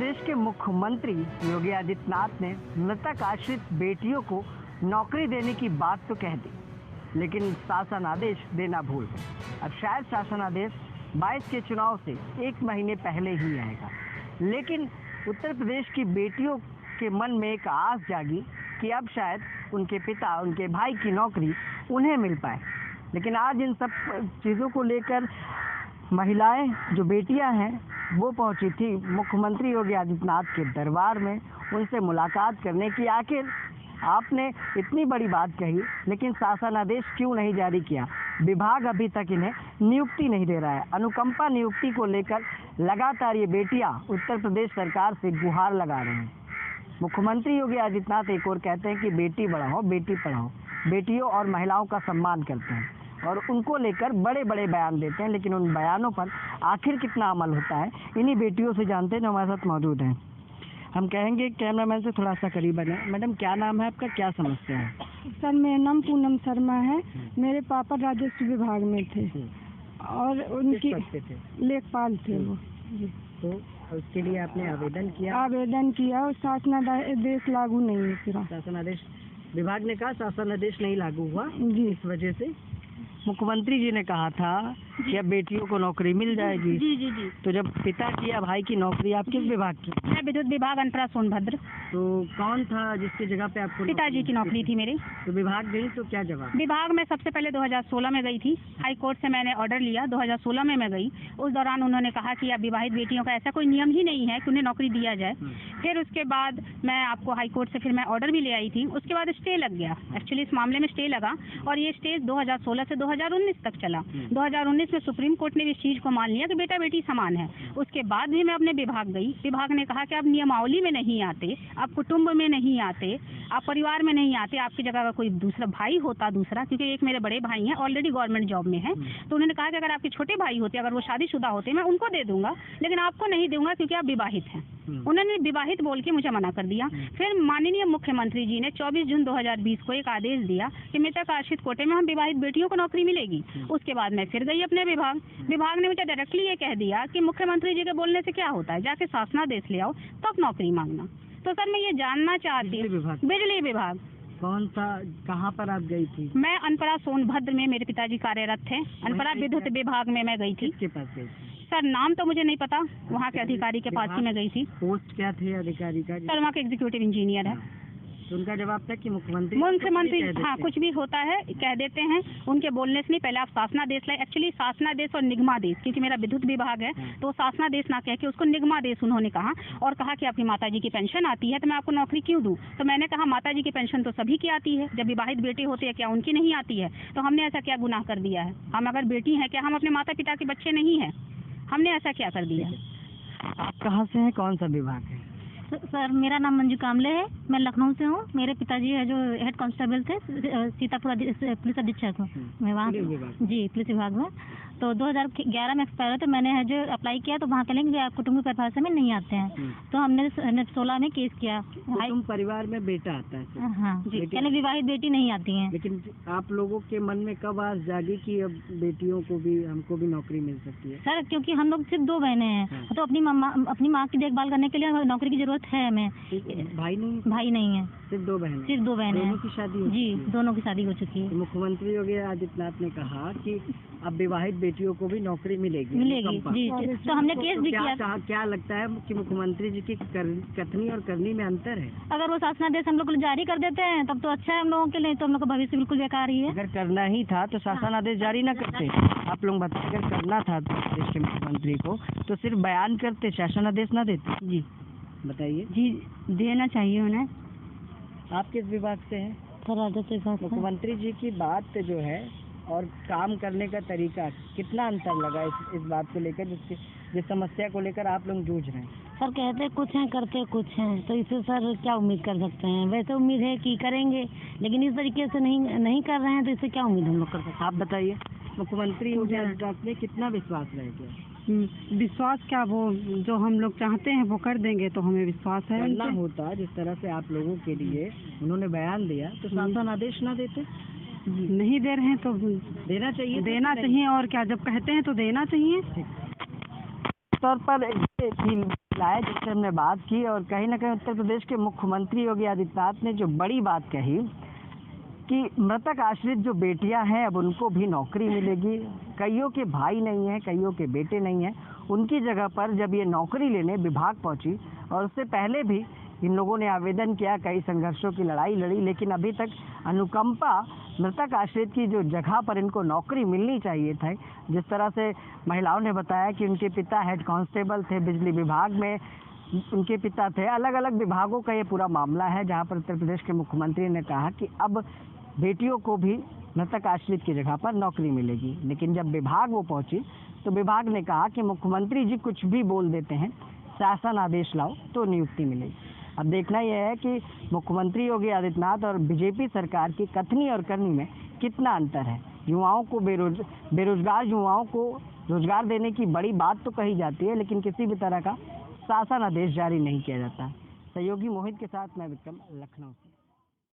प्रदेश के मुख्यमंत्री योगी आदित्यनाथ ने मृतक आश्रित बेटियों को नौकरी देने की बात तो कह दी, लेकिन शासन आदेश देना भूल गए। अब शायद शासन आदेश 22 के चुनाव से 1 महीने पहले ही आएगा, लेकिन उत्तर प्रदेश की बेटियों के मन में एक आस जागी कि अब शायद उनके पिता, उनके भाई की नौकरी उन्हें मिल पाए। लेकिन आज इन सब चीज़ों को लेकर महिलाएं, जो बेटियां हैं, वो पहुंची थी मुख्यमंत्री योगी आदित्यनाथ के दरबार में उनसे मुलाकात करने की। आखिर आपने इतनी बड़ी बात कही, लेकिन शासन आदेश क्यों नहीं जारी किया? विभाग अभी तक इन्हें नियुक्ति नहीं दे रहा है। अनुकंपा नियुक्ति को लेकर लगातार ये बेटियां उत्तर प्रदेश सरकार से गुहार लगा रहे हैं। मुख्यमंत्री योगी आदित्यनाथ एक और कहते हैं कि बेटी बढ़ाओ, बेटी पढ़ाओ, बेटियों और महिलाओं का सम्मान करते हैं और उनको लेकर बड़े बड़े बयान देते हैं, लेकिन उन बयानों पर आखिर कितना अमल होता है, इन्हीं बेटियों से जानते हैं जो हमारे साथ मौजूद हैं। हम कहेंगे कैमरामैन से थोड़ा सा करीब बने। मैडम, क्या नाम है आपका, क्या समस्या है? सर, मेरा नाम पूनम शर्मा है। मेरे पापा राजस्व विभाग में थे और उनकी लेखपाल थे वो। तो उसके लिए आपने आवेदन किया और शासनादेश लागू नहीं है। पूरा शासन आदेश, विभाग ने कहा शासन आदेश नहीं लागू हुआ जी, इस वजह से मुख्यमंत्री जी ने कहा था कि अब बेटियों को नौकरी मिल जाएगी। जी जी जी। तो जब पिता की या भाई की नौकरी, आप किस विभाग की? मैं विद्युत विभाग, अनपरा सोनभद्र। तो कौन था जिसकी जगह पे आपको? पिताजी की नौकरी थी मेरी। तो विभाग गई तो क्या जवाब? विभाग में सबसे पहले 2016 में गई थी। हाई कोर्ट से मैंने ऑर्डर लिया, 2016 में मैं गई। उस दौरान उन्होंने कहा कि अब विवाहित बेटियों का ऐसा कोई नियम ही नहीं है कि उन्हें नौकरी दिया जाए। फिर उसके बाद मैं आपको हाई कोर्ट से फिर मैं ऑर्डर भी ले आई थी। उसके बाद स्टे लग गया। एक्चुअली इस मामले में स्टे लगा और ये स्टे 2016 से 2019 तक चला। 2019 में सुप्रीम कोर्ट ने इस चीज को मान लिया कि बेटा बेटी समान है। उसके बाद भी मैं अपने विभाग गई। विभाग ने कहा कि आप नियमावली में नहीं आते, आप कुटुंब में नहीं आते, आप परिवार में नहीं आते, आपकी जगह का कोई दूसरा भाई होता, दूसरा, क्योंकि एक मेरे बड़े भाई हैं, ऑलरेडी गवर्नमेंट जॉब में है। तो उन्होंने कहा कि अगर आपके छोटे भाई होते, अगर वो शादीशुदा होते, मैं उनको दे दूंगा, लेकिन आपको नहीं दूंगा क्योंकि आप विवाहित हैं। उन्होंने विवाहित बोल के मुझे मना कर दिया। फिर माननीय मुख्यमंत्री जी ने 24 जून 2020 को एक आदेश दिया कि मृतक आश्रित कोटे में हम विवाहित बेटियों को नौकरी मिलेगी। उसके बाद मैं फिर गई अपने विभाग ने मुझे डायरेक्टली ये कह दिया कि मुख्यमंत्री जी के बोलने से क्या होता है, जाके शासनादेश ले आओ तब नौकरी मांगना। तो सर, मैं ये जानना चाहती हूँ, बिजली विभाग कौन सा, कहाँ पर आप गई थी? मैं अनपरा सोनभद्र में मेरे पिताजी कार्यरत थे। अनपरा विद्युत विभाग में मैं गई थी। किसके पास गई थी? सर, नाम तो मुझे नहीं पता, वहाँ के अधिकारी के पास ही मैं गई थी। पोस्ट क्या थे अधिकारी का? सर, वहाँ के एग्जीक्यूटिव इंजीनियर है। तो उनका जवाब था कि मुख्यमंत्री हाँ, कुछ भी होता है कह देते हैं। उनके बोलने से नहीं, पहले आप शासनादेश लाए। एक्चुअली शासनादेश और निगमादेश, क्योंकि मेरा विद्युत विभाग है तो शासनादेश ना कह के उसको निगमादेश उन्होंने कहा और कहा कि आपकी माताजी की पेंशन आती है तो मैं आपको नौकरी क्यों दूं? तो मैंने कहा माताजी की पेंशन तो सभी की आती है, जब विवाहित बेटी होती है क्या उनकी नहीं आती है? तो हमने ऐसा क्या गुनाह कर दिया है? हम अगर बेटी हैं, क्या हम अपने माता पिता के बच्चे नहीं हैं? हमने ऐसा क्या कर दिया? आप कहाँ से हैं, कौन सा विभाग है? सर, मेरा नाम मंजू कामले है। मैं लखनऊ से हूँ। मेरे पिताजी है जो हेड कांस्टेबल थे सीतापुर पुलिस अधीक्षक हूँ मैं वहाँ जी, पुलिस विभाग में। तो 2011 में एक्सपायर थे। मैंने है जो अप्लाई किया तो वहाँ कहेंगे आप कुटुंब परिभाषा में नहीं आते हैं। तो हमने 16 में केस किया। कुटुंब परिवार में बेटा आता है? हाँ जी, यानी विवाहित बेटी नहीं आती है। लेकिन आप लोगों के मन में कब आस जागी कि अब बेटियों को भी, हमको भी नौकरी मिल सकती है? सर, क्योंकि हम लोग सिर्फ 2 बहनें हैं तो अपनी माँ की देखभाल करने के लिए नौकरी की जरूरत है हमें। भाई नहीं है? सिर्फ 2 बहनें? सिर्फ 2 बहनें हैं। की शादी जी, दोनों की शादी हो चुकी है। तो मुख्यमंत्री योगी आदित्यनाथ ने कहा कि अब विवाहित बेटियों को भी नौकरी मिलेगी जी। तो हमने केस भी किया। क्या लगता है कि मुख्यमंत्री जी की कथनी और करनी में अंतर है? अगर वो शासनादेश हम लोग को जारी कर देते हैं तब तो अच्छा है हम लोगों के लिए, तो हम लोग का भविष्य बिल्कुल बेकार ही है। अगर करना ही था तो शासन आदेश जारी न करते। आप लोग बताइए, अगर करना था देश के मुख्यमंत्री को तो सिर्फ बयान करते, शासन आदेश न देते। जी बताइए। जी, देना चाहिए उन्हें। आप किस विभाग से हैं? राजस्व विभाग। मुख्यमंत्री जी की बात जो है और काम करने का तरीका, कितना अंतर लगा इस बात को लेकर, जिस समस्या को लेकर आप लोग जूझ रहे हैं? सर, कहते कुछ हैं, करते कुछ हैं, तो इससे सर क्या उम्मीद कर सकते हैं? वैसे उम्मीद है कि करेंगे, लेकिन इस तरीके से नहीं कर रहे हैं तो इससे क्या उम्मीद हम लोग कर सकते हैं? आप बताइए, मुख्यमंत्री योगी आदित्यनाथ में कितना विश्वास रह गया? विश्वास क्या, वो जो हम लोग चाहते हैं वो कर देंगे, तो हमें विश्वास है। करना होता जिस तरह से आप लोगों के लिए उन्होंने बयान दिया तो शासन आदेश ना देते? नहीं दे रहे हैं तो देना चाहिए। और क्या, जब कहते हैं तो देना चाहिए। तौर पर लाया जिससे हमने बात की, और कहीं ना कहीं उत्तर प्रदेश के मुख्यमंत्री योगी आदित्यनाथ ने जो बड़ी बात कही कि मृतक आश्रित जो बेटियां हैं अब उनको भी नौकरी मिलेगी। कईयों के भाई नहीं हैं, कईयों के बेटे नहीं हैं, उनकी जगह पर जब ये नौकरी लेने विभाग पहुंची, और उससे पहले भी इन लोगों ने आवेदन किया, कई संघर्षों की लड़ाई लड़ी, लेकिन अभी तक अनुकंपा मृतक आश्रित की जो जगह पर इनको नौकरी मिलनी चाहिए था, जिस तरह से महिलाओं ने बताया कि उनके पिता हेड कांस्टेबल थे बिजली विभाग में, उनके पिता थे, अलग अलग विभागों का ये पूरा मामला है, जहां पर उत्तर प्रदेश के मुख्यमंत्री ने कहा कि अब बेटियों को भी मृतक आश्रित की जगह पर नौकरी मिलेगी। लेकिन जब विभाग वो पहुंची तो विभाग ने कहा कि मुख्यमंत्री जी कुछ भी बोल देते हैं, शासन आदेश लाओ तो नियुक्ति मिलेगी। अब देखना यह है कि मुख्यमंत्री योगी आदित्यनाथ और बीजेपी सरकार की कथनी और करनी में कितना अंतर है। युवाओं को बेरोजगार युवाओं को रोजगार देने की बड़ी बात तो कही जाती है, लेकिन किसी भी तरह का शासन आदेश जारी नहीं किया जाता। सहयोगी मोहित के साथ मैं विक्रम, लखनऊ से।